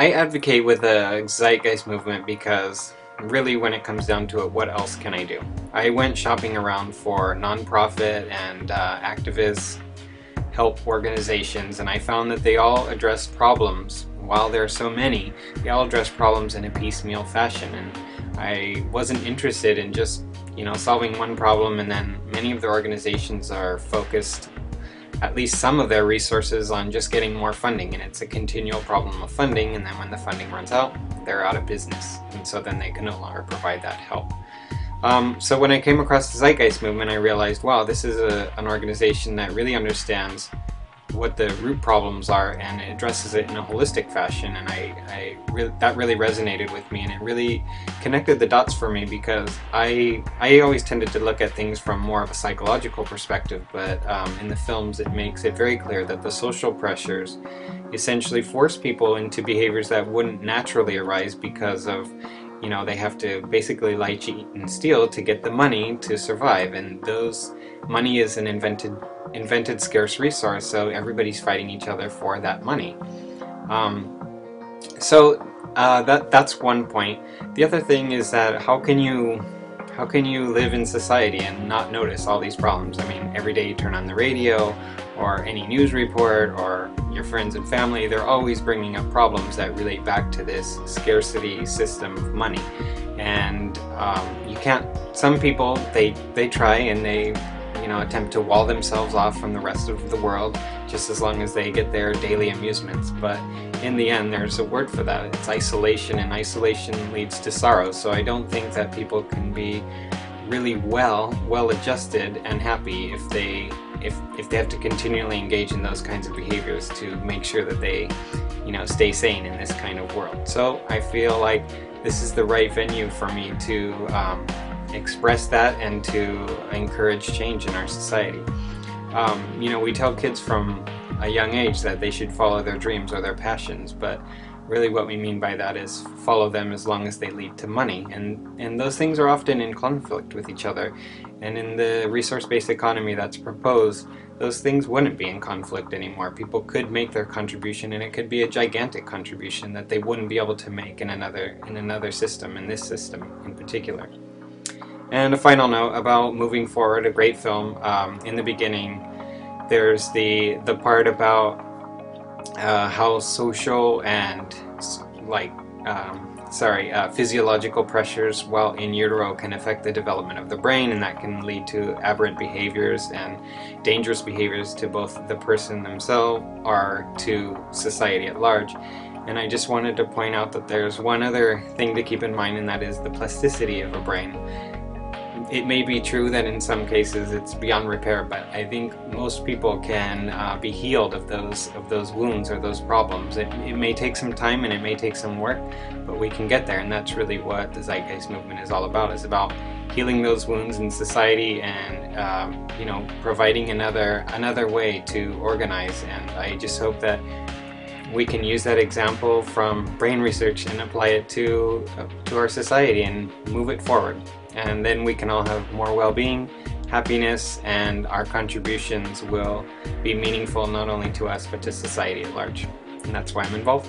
I advocate with the Zeitgeist Movement because really when it comes down to it, what else can I do? I went shopping around for nonprofit and activist help organizations, and I found that they all address problems. While there are so many, they all address problems in a piecemeal fashion, and I wasn't interested in just solving one problem, and then many of the organizations are focused, at least some of their resources, on just getting more funding, and it's a continual problem of funding, and then when the funding runs out, they're out of business, and so then they can no longer provide that help. So when I came across the Zeitgeist Movement, I realized, wow, this is an organization that really understands what the root problems are, and it addresses it in a holistic fashion, and that really resonated with me, and it really connected the dots for me, because I always tended to look at things from more of a psychological perspective, but in the films it makes it very clear that the social pressures essentially force people into behaviors that wouldn't naturally arise because of they have to basically lie, cheat, and steal to get the money to survive, and money is an invented scarce resource, so everybody's fighting each other for that money. That's one point. The other thing is that how can you live in society and not notice all these problems? I mean, every day you turn on the radio or any news report or your friends and family, they're always bringing up problems that relate back to this scarcity system of money. And you can't, some people, they try and they attempt to wall themselves off from the rest of the world just as long as they get their daily amusements, but in the end there's a word for that. It's isolation, and isolation leads to sorrow. So I don't think that people can be really well adjusted and happy if they have to continually engage in those kinds of behaviors to make sure that they stay sane in this kind of world. So I feel like this is the right venue for me to express that and to encourage change in our society. We tell kids from a young age that they should follow their dreams or their passions, but really what we mean by that is follow them as long as they lead to money, and those things are often in conflict with each other, and in the resource-based economy that's proposed, those things wouldn't be in conflict anymore. People could make their contribution, and it could be a gigantic contribution that they wouldn't be able to make in another system, in this system in particular. And a final note about moving forward, a great film. In the beginning, there's the part about how social and physiological pressures while in utero can affect the development of the brain, and that can lead to aberrant behaviors and dangerous behaviors to both the person themselves or to society at large. And I just wanted to point out that there's one other thing to keep in mind, and that is the plasticity of a brain. It may be true that in some cases it's beyond repair, but I think most people can be healed of those wounds or those problems. It may take some time and it may take some work, but we can get there, and that's really what the Zeitgeist Movement is all about. It's about healing those wounds in society and providing another way to organize. And I just hope that we can use that example from brain research and apply it to our society and move it forward. And then we can all have more well-being, happiness, and our contributions will be meaningful not only to us but to society at large. And that's why I'm involved.